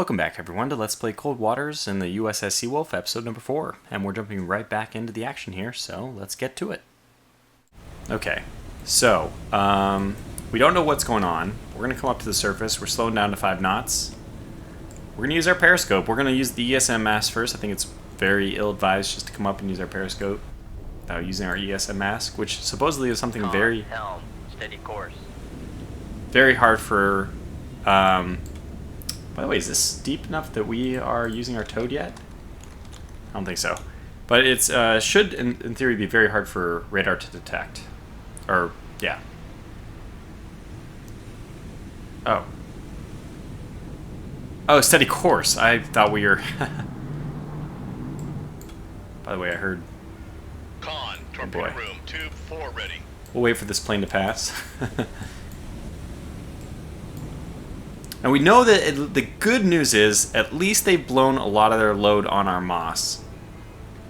Welcome back everyone to Let's Play Cold Waters in the USS Seawolf, episode number 4. And we're jumping right back into the action here, so let's get to it. Okay, so, we don't know what's going on. We're going to come up to the surface. We're slowing down to 5 knots. We're going to use our periscope. We're going to use the ESM mask first. I think it's very ill-advised just to come up and use our periscope without using our ESM mask, which supposedly is something very... helm, steady course. Very hard for... By the way, is this deep enough that we are using our toad yet? I don't think so. But it's should, in theory, be very hard for radar to detect. Or, yeah. Oh. Oh, steady course. I thought we were... By the way, I heard... Con, torpedo room, tube 4 ready. We'll wait for this plane to pass. And we know that the good news is, at least they've blown a lot of their load on our moss.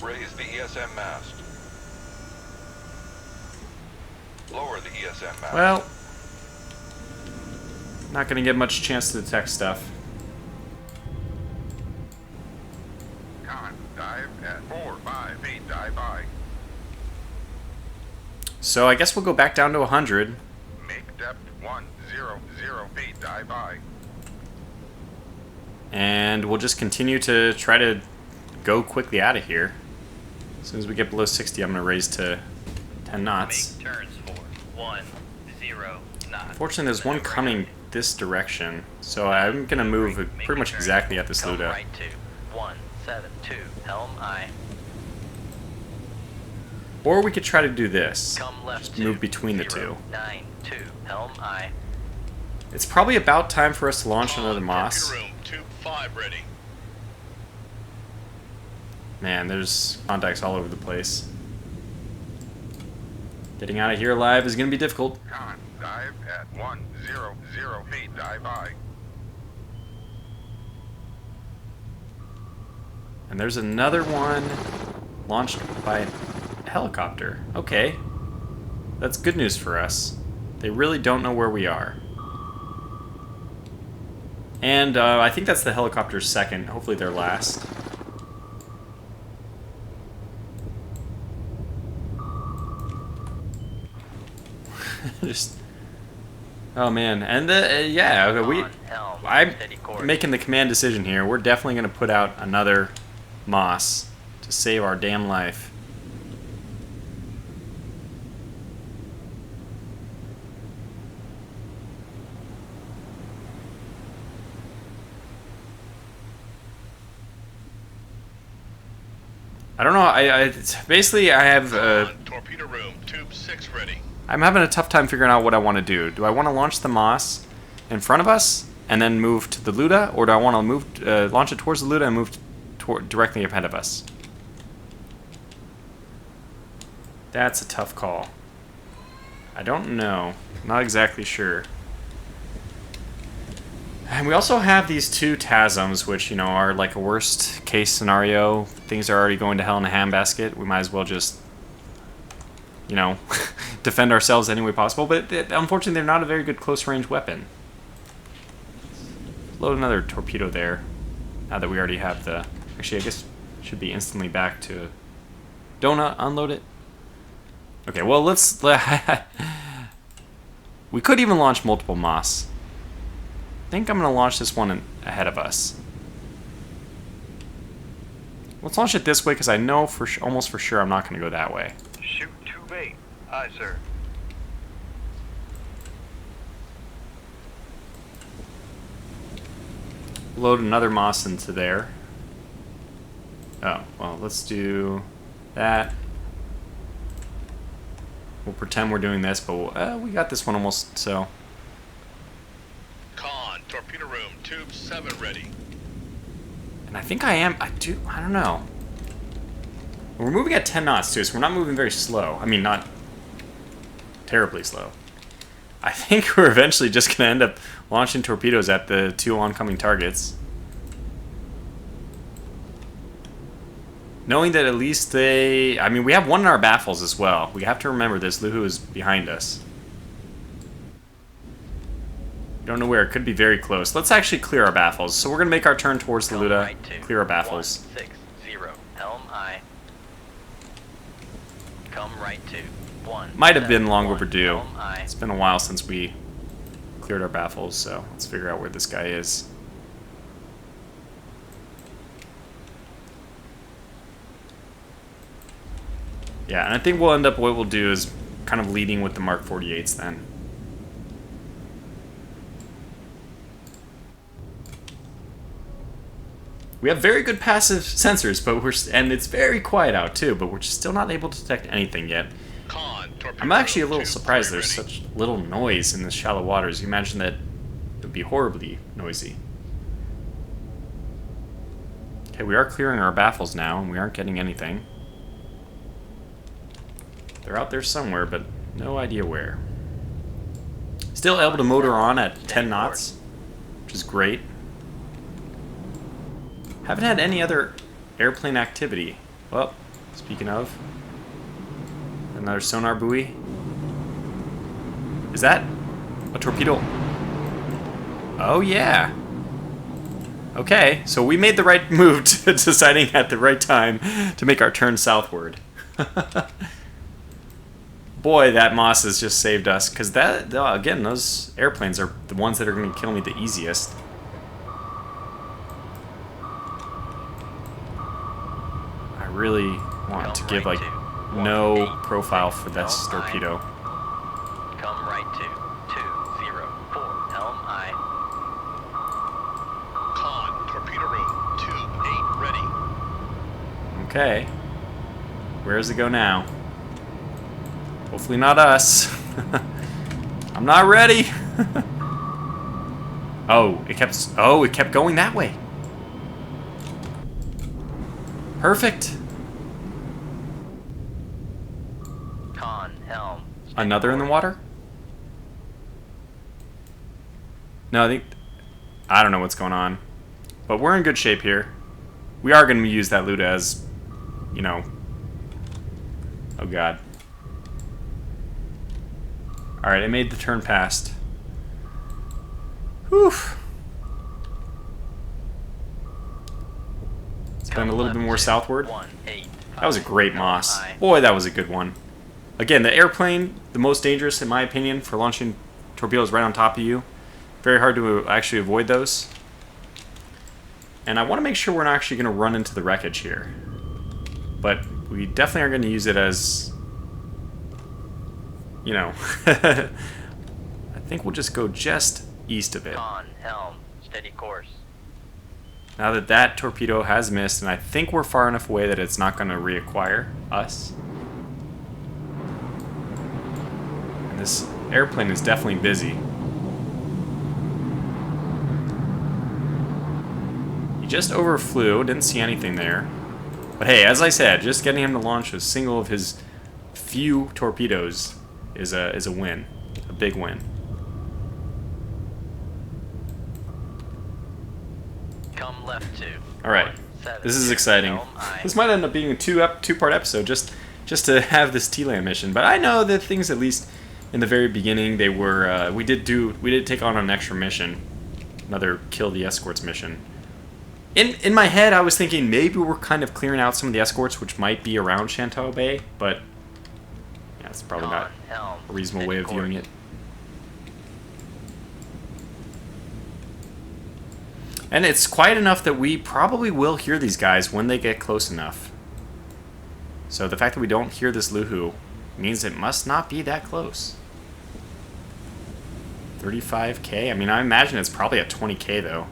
Raise the ESM mast. Lower the ESM mast. Well, not going to get much chance to detect stuff. Con, dive at 4-5 feet, dive by. So I guess we'll go back down to 100. Make depth 100 feet, dive by. And we'll just continue to try to go quickly out of here. As soon as we get below 60, I'm going to raise to 10 knots. Make turns for 10 knots. Unfortunately, there's one coming this direction, so I'm going to move pretty much exactly at this Come Luda. right to 172, helm aye. Or we could try to do this. Come left Just to move between the two. 092, helm aye. It's probably about time for us to launch Con, another Moss. torpedo room, tube 5 ready. Man, there's contacts all over the place. Getting out of here alive is going to be difficult. Con, dive at 100 feet, dive by. And there's another one launched by a helicopter. Okay. That's good news for us. They really don't know where we are. And I think that's the helicopter's second, hopefully their last. Just... Oh man, and yeah, okay, I'm making the command decision here. We're definitely going to put out another Moss to save our damn life. I don't know. Basically I have. Con, torpedo room, tube 6 ready. I'm having a tough time figuring out what I want to do. Do I want to launch the Moss in front of us and then move to the Luda, or do I want to move launch it towards the Luda and move directly ahead of us? That's a tough call. I don't know. Not exactly sure. And we also have these two TASMs, which, you know, are like a worst case scenario. Things are already going to hell in a handbasket. We might as well just, you know, defend ourselves any way possible. But unfortunately, they're not a very good close-range weapon. Load another torpedo there. Now that we already have the... Actually, I guess it should be instantly back to... Don't unload it. Okay, well, let's... We could even launch multiple Moss. I think I'm going to launch this one ahead of us. Let's launch it this way, because I know almost for sure I'm not going to go that way. Shoot tube 8. Aye, sir. Load another Moss into there. Oh, well, let's do that. We'll pretend we're doing this, but we got this one almost, so... Con, torpedo room, tube 7 ready. And I think I don't know. We're moving at 10 knots, too, so we're not moving very slow. I mean, not terribly slow. I think we're eventually just going to end up launching torpedoes at the two oncoming targets. Knowing that at least they... I mean, we have one in our baffles as well. We have to remember this. Luhu is behind us. Don't know where. It could be very close. Let's actually clear our baffles. So we're going to make our turn towards the Helm Luda. right 2. Clear our baffles. 160. Helm I. Come right 2. 1. Might have been long 1. overdue. Helm I. It's been a while since we cleared our baffles, so let's figure out where this guy is. Yeah, and I think we'll end up, what we'll do is kind of leading with the Mark 48s then. We have very good passive sensors, but and it's very quiet out too, but we're just still not able to detect anything yet. I'm actually a little surprised there's such little noise in the shallow waters. You imagine that it would be horribly noisy. Okay, we are clearing our baffles now, and we aren't getting anything. They're out there somewhere, but no idea where. Still able to motor on at 10 knots, which is great. Haven't had any other airplane activity. Well, speaking of, another sonar buoy. Is that a torpedo? Oh yeah. Okay, so we made the right move to deciding at the right time to make our turn southward. Boy, that moss has just saved us, because that, again, those airplanes are the ones that are going to kill me the easiest. I really want to give, like, no profile for this torpedo. Come right 2. 204. Helm I. Con, torpedo room, tube 8 ready. Okay. Where does it go now? Hopefully not us. I'm not ready. it kept going that way. Perfect. Con, helm. Another in the water? No, I don't know what's going on. But we're in good shape here. We are going to use that Luda as, you know. Oh god. Alright, I made the turn past. Whew. It's been a little bit more southward. That was a great moss. Boy, that was a good one. Again, the airplane, the most dangerous in my opinion for launching torpedoes right on top of you. Very hard to actually avoid those. And I want to make sure we're not actually going to run into the wreckage here. But we definitely are going to use it as, you know, I think we'll just go just east of it. Con, helm, steady course. Now that that torpedo has missed, and I think we're far enough away that it's not going to reacquire us. And this airplane is definitely busy. He just overflew, didn't see anything there. But hey, as I said, just getting him to launch a single of his few torpedoes is a win, a big win. Come left 2. All right, this is exciting. This might end up being a two-part episode just to have this T-land mission. But I know that things, at least in the very beginning, they were we did take on an extra mission, another kill the escorts mission. In my head, I was thinking maybe we're kind of clearing out some of the escorts, which might be around Shantou Bay, but yeah, it's probably not a reasonable way of viewing it. And it's quiet enough that we probably will hear these guys when they get close enough. So the fact that we don't hear this Luhu means it must not be that close. 35K? I mean, I imagine it's probably at 20K though.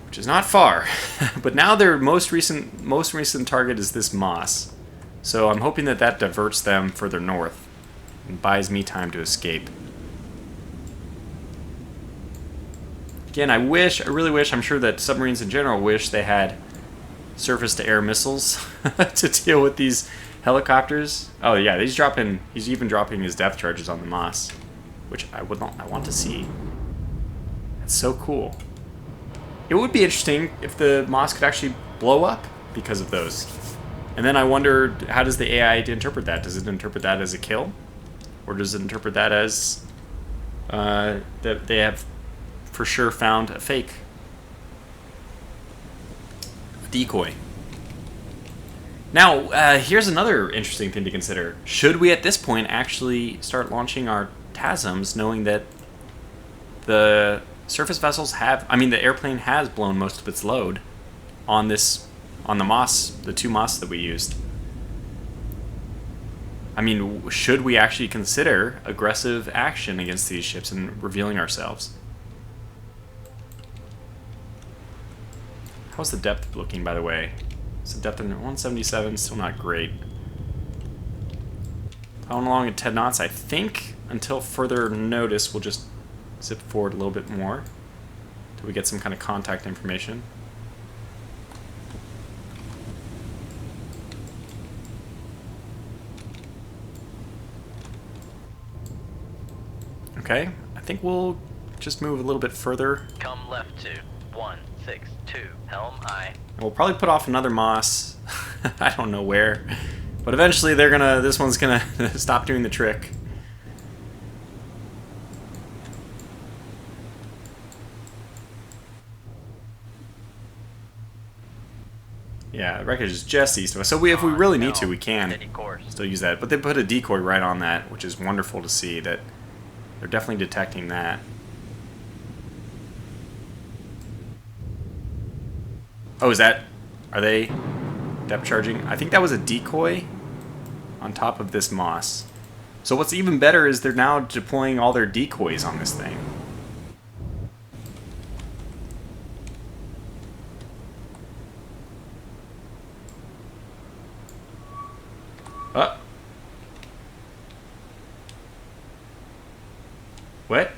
Which is not far. But now their most recent target is this moss. So I'm hoping that that diverts them further north and buys me time to escape. Again, I really wish, I'm sure that submarines in general wish they had surface-to-air missiles to deal with these helicopters. Oh yeah, he's even dropping his depth charges on the moss, which I want to see. That's so cool. It would be interesting if the moss could actually blow up because of those. And then I wonder, how does the AI interpret that? Does it interpret that as a kill? Or does it interpret that as, that they have for sure found a fake decoy. Now, here's another interesting thing to consider. Should we at this point actually start launching our TASMs, knowing that the surface vessels have, I mean, the airplane has blown most of its load on the Moss, the 2 Moss that we used? I mean, should we actually consider aggressive action against these ships and revealing ourselves? How's the depth looking, by the way? It's the depth in 177, still not great. Following along at 10 knots, I think until further notice, we'll just zip forward a little bit more until we get some kind of contact information. Okay, I think we'll just move a little bit further. Come left to 162. Helm aye. And we'll probably put off another Moss. I don't know where. But eventually this one's gonna stop doing the trick. Yeah, the wreckage is just east of us. So if we really need to, we can Steady course. still use that. But they put a decoy right on that, which is wonderful to see that they're definitely detecting that. Oh, are they depth charging? I think that was a decoy on top of this Moss. So what's even better is they're now deploying all their decoys on this thing. Oh. What?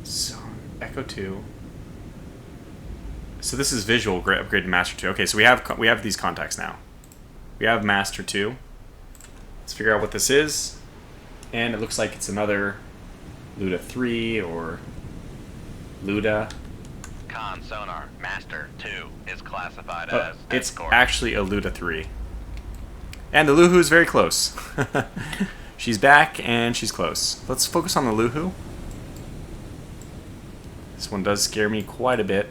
So, Echo 2. So this is visual upgrade to Master 2. Okay, so we have these contacts now. We have Master 2. Let's figure out what this is. And it looks like it's another WWIII or Luda. Con sonar, Master 2 is classified Oh, as it's escort. actually a WWIII. And the Luhu is very close. She's back and she's close. Let's focus on the Luhu. This one does scare me quite a bit.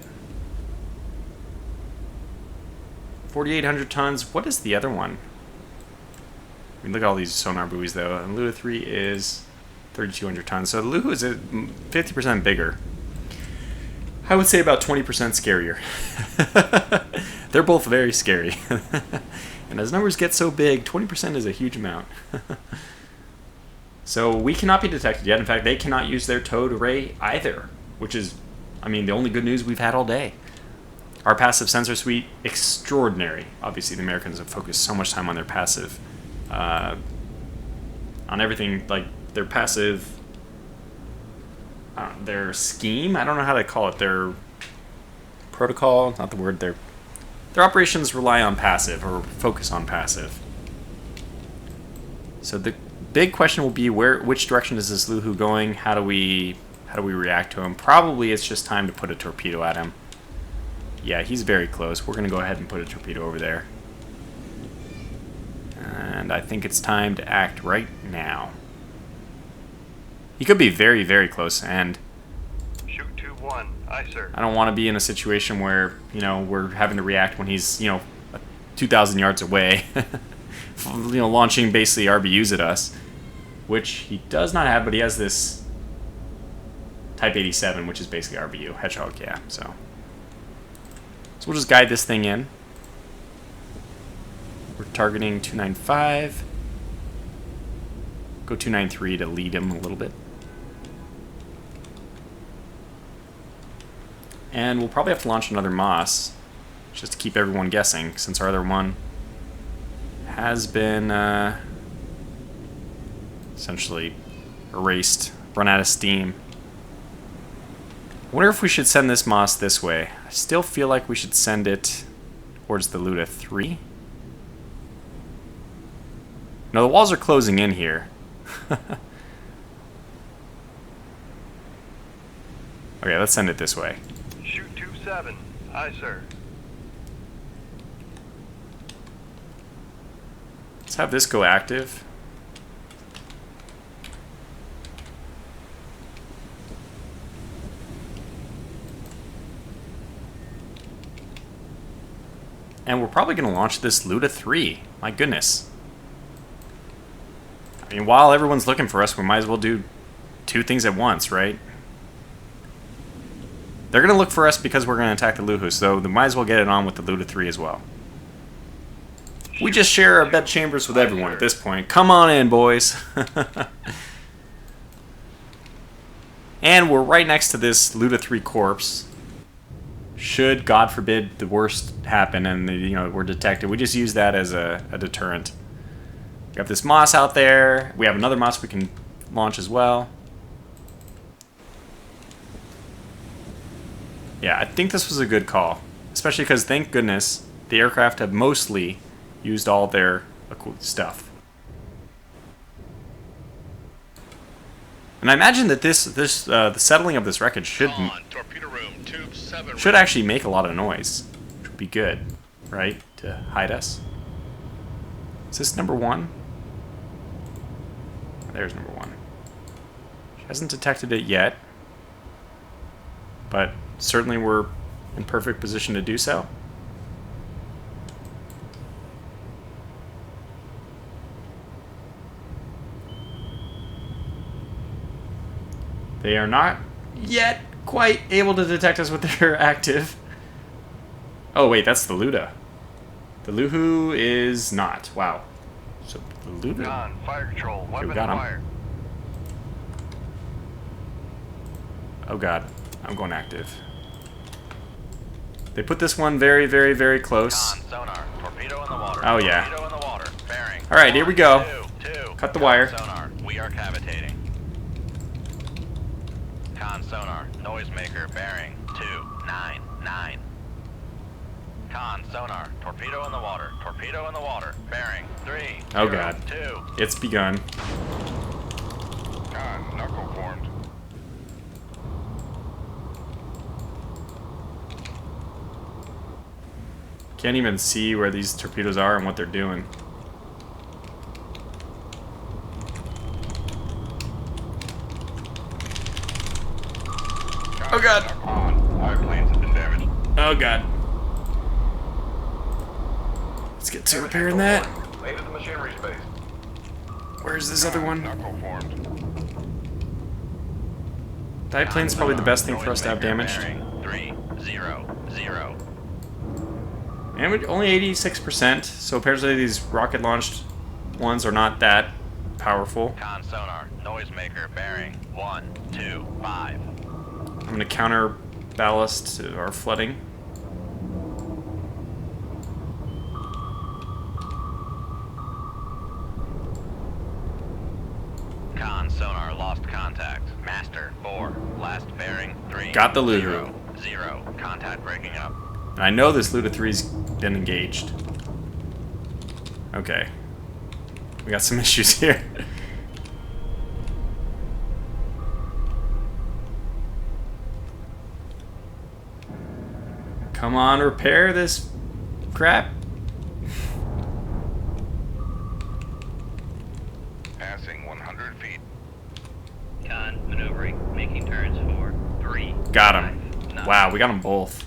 4,800 tons. What is the other one? I mean, look at all these sonar buoys, though. And WWIII is 3,200 tons. So the Luhu is 50% bigger. I would say about 20% scarier. They're both very scary. And as numbers get so big, 20% is a huge amount. So we cannot be detected yet. In fact, they cannot use their towed array either, which is, I mean, the only good news we've had all day. Our passive sensor suite, extraordinary. Obviously, the Americans have focused so much time on their passive, on everything, like their passive, their scheme. I don't know how to call it. Their protocol, not the word. Their operations rely on passive or focus on passive. So the big question will be which direction is this Luhu going? How do we react to him? Probably it's just time to put a torpedo at him. Yeah, he's very close. We're going to go ahead and put a torpedo over there. And I think it's time to act right now. He could be very, very close, and Shoot 2-1. Aye, sir. I don't want to be in a situation where, we're having to react when he's, 2,000 yards away. Launching basically RBUs at us, which he does not have, but he has this Type 87, which is basically RBU. Hedgehog, yeah, so we'll just guide this thing in. We're targeting 295. Go 293 to lead him a little bit. And we'll probably have to launch another Moss, just to keep everyone guessing, since our other one has been essentially erased, run out of steam. I wonder if we should send this Moss this way. I still feel like we should send it towards the WWIII. No, the walls are closing in here. Okay, let's send it this way. Shoot 2-7. Aye, sir. Let's have this go active. and we're probably going to launch this WWIII. My goodness. I mean, while everyone's looking for us, we might as well do two things at once, right? They're going to look for us because we're going to attack the Luhu, so they might as well get it on with the WWIII as well. We just share our bed chambers with everyone at this point. Come on in, boys. And we're right next to this WWIII corpse. Should, God forbid, the worst happen and we're detected, we just use that as a deterrent. We have this Moss out there. We have another Moss we can launch as well. Yeah, I think this was a good call. Especially because, thank goodness, the aircraft have mostly used all their stuff. And I imagine that the settling of this wreckage should torpedo room, tube 7 should actually make a lot of noise, which would be good, right? To hide us. Is this number 1? There's number 1. She hasn't detected it yet, but certainly we're in perfect position to do so. They are not yet quite able to detect us when they're active. Oh wait, that's the Luda. The Luhu is not. Wow. So the Luda. Con, fire control. Okay, we Weapon got him. fire. Oh god, I'm going active. They put this one very, very, very close. Con, sonar. Torpedo in the water. Oh yeah. Torpedo in the water. Bearing. All right, here we go. Two. Cut the Con, wire. Sonar. We are cavitating. Con sonar. Noisemaker. Bearing. 299. Con sonar. Torpedo in the water. Torpedo in the water. Bearing. 3. Oh god. 2. It's begun. Con, knuckle formed. Can't even see where these torpedoes are and what they're doing. Con, Oh god. knuckle on. Dive planes have been damaged. Oh god. Let's get to repairing that. Leave the machinery space. Where's this other one? Knuckle formed. Dive plane's probably the best thing for us to have damaged. 300. And only 86%, so apparently these rocket-launched ones are not that powerful. Con sonar. Noisemaker. Bearing. 125. I'm going to counter ballast our flooding. Con sonar. Lost contact. Master. 4. Last bearing. 3. Got the Luhu. 0. Contact breaking up. And I know this WWIII's been engaged. Okay. We got some issues here. Come on, repair this crap. Passing 100 feet. Con maneuvering. Making turns for 3. Got him. 5, 9. Wow, we got them both.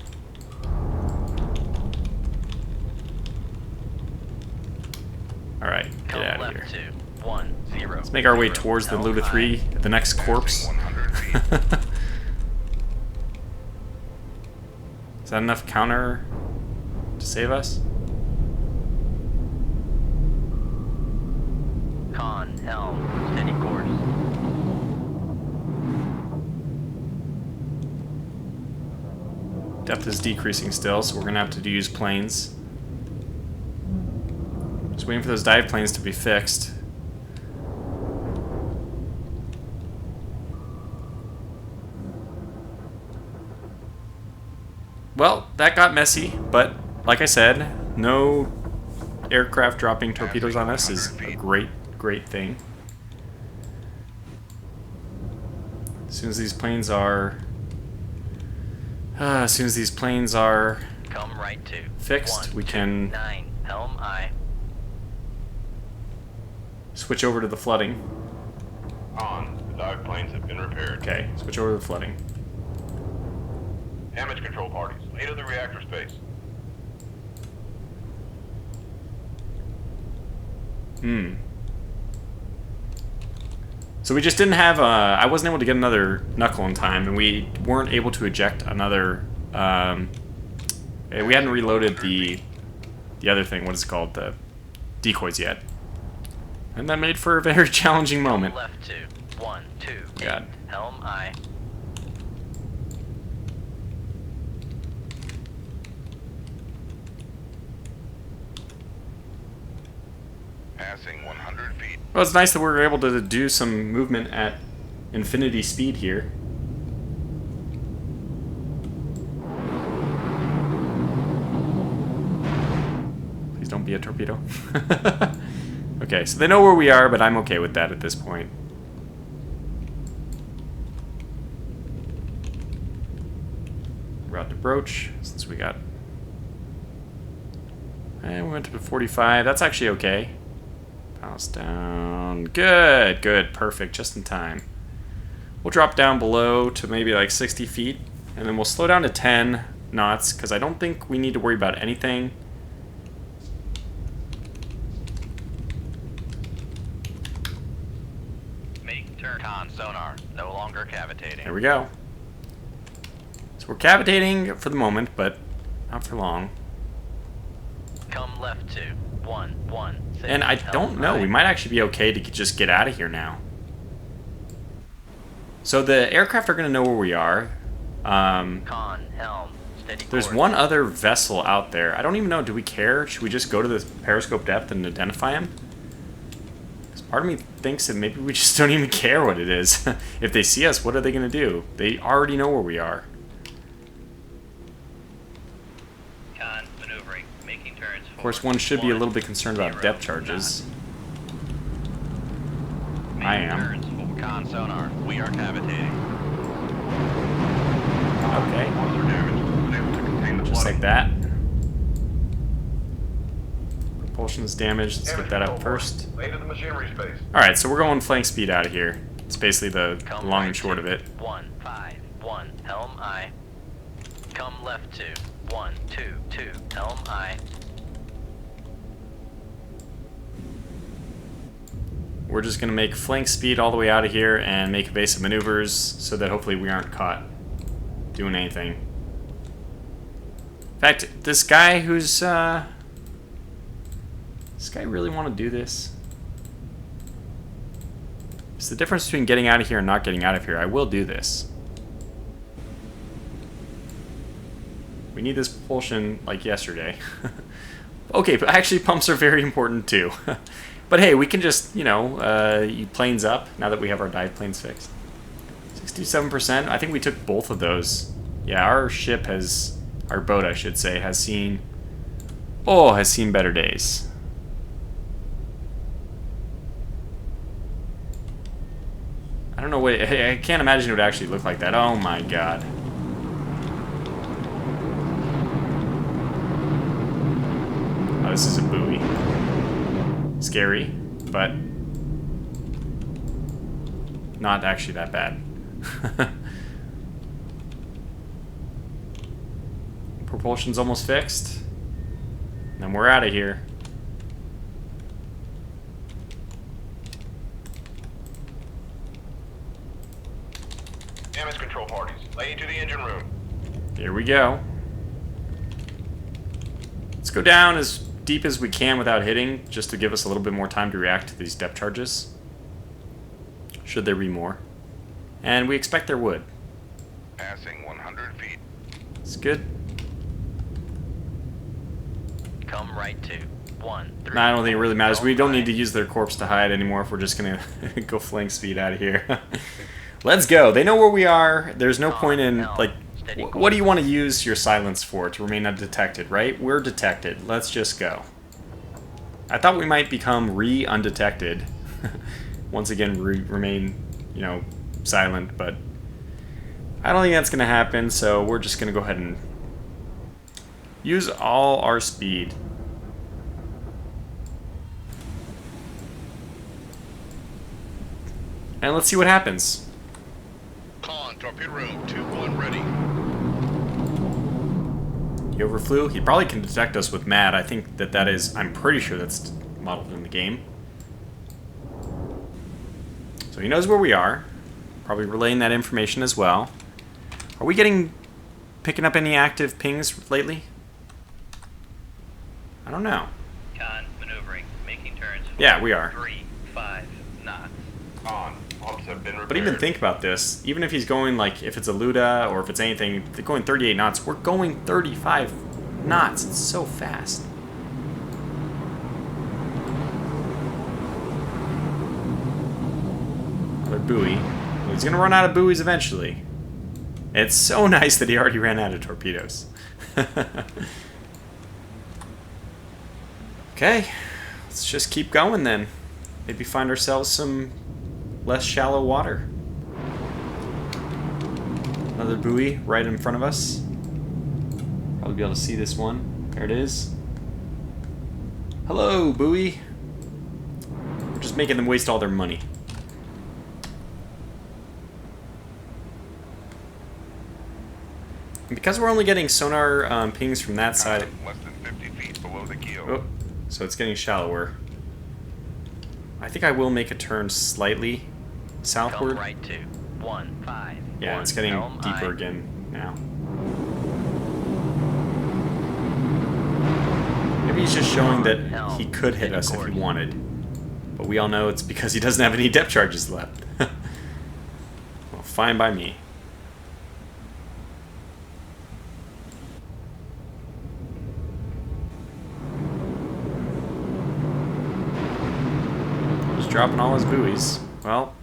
Alright, get Come out of left here. to 10. Let's make our way towards the WWIII, the next corpse. Passing 100 feet. Is that enough counter to save us? Con helm. Steady course. Depth is decreasing still, so we're gonna have to use planes. Just waiting for those dive planes to be fixed. Well, that got messy, but like I said, no aircraft dropping torpedoes on us is a great, great thing. As soon as these planes are Come right to fixed, 1, we 2, can 9. Helm aye. switch over to the flooding. On. The dive planes have been repaired. Okay, switch over to the flooding. Damage control parties. Lead of the reactor space. So we just didn't have I wasn't able to get another knuckle in time, and we weren't able to eject another, we hadn't reloaded the other thing, what is it called, the decoys yet. And that made for a very challenging moment. Left 2, 1, 2, God. helm aye. Passing 100 feet. Well, it's nice that we were able to do some movement at infinity speed here. Please don't be a torpedo. Okay, so they know where we are, but I'm okay with that at this point. Route to broach, since we got... And we went to 45. That's actually okay. Bounce down. Good, good, perfect, just in time. We'll drop down below to maybe like 60 feet, and then we'll slow down to 10 knots, because I don't think we need to worry about anything. Make turn. Con sonar, no longer cavitating. There we go. So we're cavitating for the moment, but not for long. Come left 2, 1, 1, 6, And I don't know, we might actually be okay to just get out of here now. So the aircraft are going to know where we are. Con, helm, steady There's course. one other vessel out there. I don't even know, do we care? Should we just go to the periscope depth and identify him? Because part of me thinks that maybe we just don't even care what it is. If they see us, what are they going to do? They already know where we are. Con, maneuvering, making turns. Of course, one should be a little bit concerned about depth charges. I am. Con sonar, we are cavitating. Okay. Other damage. Unable to contain the Just flooding. like that. Propulsion's damaged. Let's get that up first. Lay to the machinery space. Alright, so we're going flank speed out of here. It's basically the Come long right and short 2, of it. 1, 5, 1, helm aye. Come left 2, 1, 2, 2, helm aye. We're just going to make flank speed all the way out of here and make evasive maneuvers so that hopefully we aren't caught doing anything. In fact, this guy who's... Does this guy really want to do this? It's the difference between getting out of here and not getting out of here. I will do this. We need this propulsion like yesterday. Okay, but actually pumps are very important too. But hey, we can just, you know, planes up now that we have our dive planes fixed. 67%. I think we took both of those. Yeah, our ship has, our boat I should say, has seen better days. I don't know what, I can't imagine it would actually look like that. Oh my god. Oh, this is a buoy. Scary, but not actually that bad. Propulsion's almost fixed. Then we're out of here. Damage control parties. Lay to the engine room. Here we go. Let's go down as deep as we can without hitting, just to give us a little bit more time to react to these depth charges. Should there be more. And we expect there would. Passing 100 feet. It's good. Come right 2, 1, 3. I don't think it really matters. We don't need to use their corpse to hide anymore if we're just going to go flank speed out of here. Let's go. They know where we are. There's no point in, like, what do you want to use your silence for? To remain undetected, right? We're detected. Let's just go. I thought we might become undetected. Once again, remain, you know, silent, but I don't think that's going to happen, so we're just going to go ahead and use all our speed. And let's see what happens. Con, torpedo room, 2-1 ready. He overflew. He probably can detect us with MAD. I think that is, I'm pretty sure that's modeled in the game. So he knows where we are. Probably relaying that information as well. Are we picking up any active pings lately? I don't know. Con, maneuvering, making turns. Yeah, we are. 3-5 knots. Con, pumps have been repaired. But even think about this. Even if he's going, like, if it's a Luda or if it's anything, if they're going 38 knots, we're going 35 knots. It's so fast. Another buoy. He's going to run out of buoys eventually. It's so nice that he already ran out of torpedoes. Okay, let's just keep going then. Maybe find ourselves some less shallow water. Another buoy right in front of us. Probably be able to see this one. There it is. Hello, buoy. We're just making them waste all their money. And because we're only getting sonar pings from that side. Less than 50 feet below the keel. Oh, so it's getting shallower. I think I will make a turn slightly southward. Helm right to 1-5. Yeah, it's getting Helm deeper aye. again now. Maybe he's just showing that he could hit us if he wanted. But we all know it's because he doesn't have any depth charges left. Well, fine by me. Just dropping all his buoys. Well,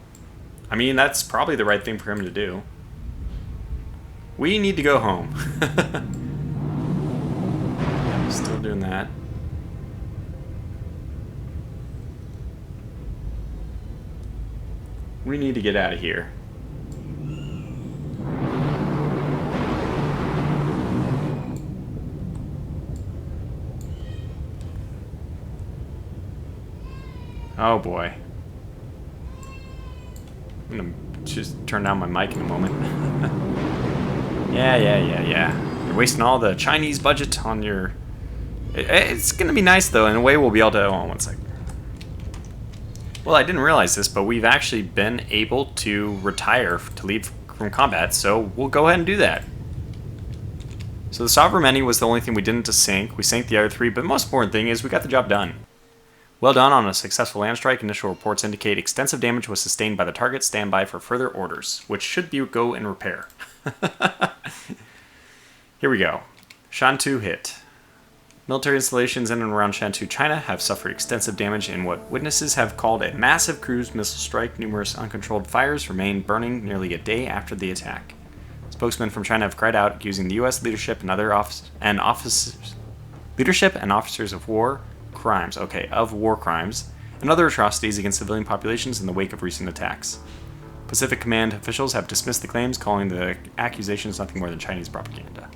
I mean, that's probably the right thing for him to do. We need to go home. Yeah, still doing that. We need to get out of here. Oh boy. I'm gonna just turn down my mic in a moment. Yeah. You're wasting all the Chinese budget on your... It's gonna be nice though. In a way, we'll be able to... Oh, one second. Well, I didn't realize this, but we've actually been able to retire to leave from combat, so we'll go ahead and do that. So the Sovereign was the only thing we didn't sink. We sank the other three, but the most important thing is we got the job done. Well done on a successful land strike. Initial reports indicate extensive damage was sustained by the target. Stand by for further orders, which should be go and repair. Here we go. Shantou hit. Military installations in and around Shantou, China have suffered extensive damage in what witnesses have called a massive cruise missile strike. Numerous uncontrolled fires remain burning nearly a day after the attack. Spokesmen from China have cried out, accusing the U.S. leadership and other officers of war crimes, and other atrocities against civilian populations in the wake of recent attacks. Pacific Command officials have dismissed the claims, calling the accusations nothing more than Chinese propaganda.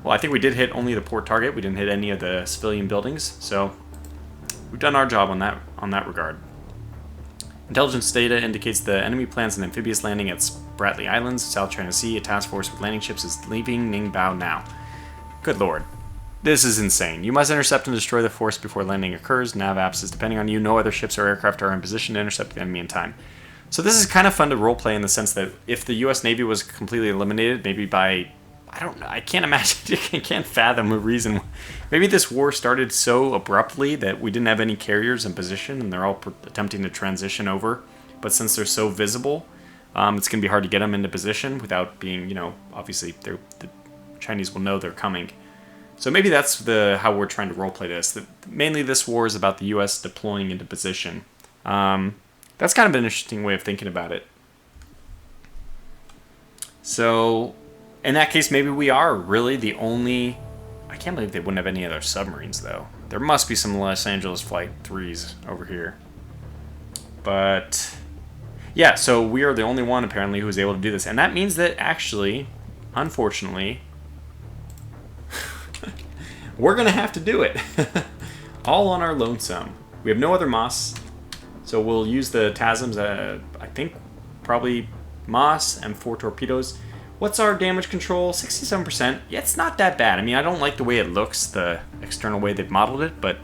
Well, I think we did hit only the port target. We didn't hit any of the civilian buildings, so we've done our job on that regard. Intelligence data indicates the enemy plans an amphibious landing at Spratly Islands, South China Sea. A task force with landing ships is leaving Ningbo now. Good lord. This is insane. You must intercept and destroy the force before landing occurs. Nav apps is depending on you. No other ships or aircraft are in position to intercept the enemy in time. So this is kind of fun to roleplay in the sense that if the U.S. Navy was completely eliminated, maybe by... I don't know. I can't imagine. I can't fathom a reason. Maybe this war started so abruptly that we didn't have any carriers in position and they're all attempting to transition over. But since they're so visible, it's going to be hard to get them into position without being, obviously the Chinese will know they're coming. So maybe that's how we're trying to roleplay this. Mainly this war is about the U.S. deploying into position. That's kind of an interesting way of thinking about it. So... in that case, maybe we are really the only... I can't believe they wouldn't have any other submarines, though. There must be some Los Angeles Flight 3s over here. But... yeah, so we are the only one, apparently, who is able to do this. And that means that, actually, unfortunately, we're going to have to do it. All on our lonesome. We have no other Moss, so we'll use the TASMs, I think, probably Moss and 4 torpedoes. What's our damage control? 67%. Yeah, it's not that bad. I mean, I don't like the way it looks, the external way they've modeled it, but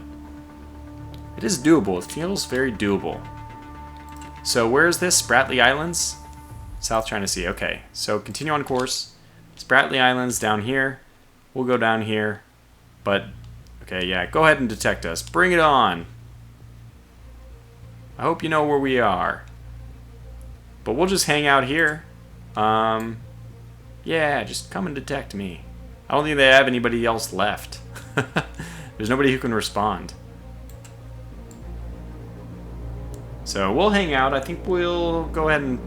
it is doable. It feels very doable. So where is this? Spratly Islands? South China Sea. Okay, so continue on course. Spratly Islands down here. We'll go down here. But, okay, yeah, go ahead and detect us. Bring it on. I hope you know where we are. But we'll just hang out here. Yeah, just come and detect me. I don't think they have anybody else left. There's nobody who can respond. So we'll hang out. I think we'll go ahead and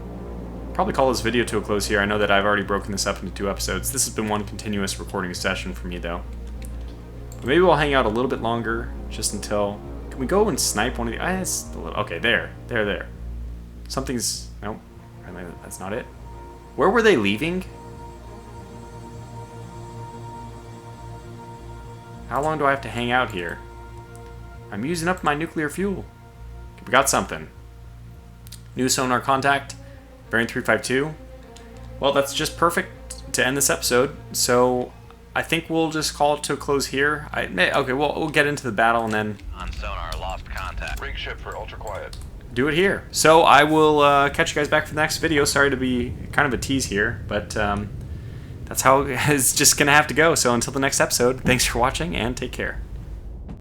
probably call this video to a close here. I know that I've already broken this up into 2 episodes. This has been one continuous recording session for me, though. But maybe we'll hang out a little bit longer, just until... Can we go and snipe one of the... Okay, there. Something's... Nope, that's not it. Where were they leaving? How long do I have to hang out here? I'm using up my nuclear fuel. We got something. New sonar contact, bearing 352. Well, that's just perfect to end this episode. So I think we'll just call it to a close here. Okay, we'll get into the battle and then On sonar, lost contact. Rig ship for ultra quiet. do it here. So I will catch you guys back for the next video. Sorry to be kind of a tease here, but that's how it's just gonna have to go. So until the next episode, thanks for watching and take care.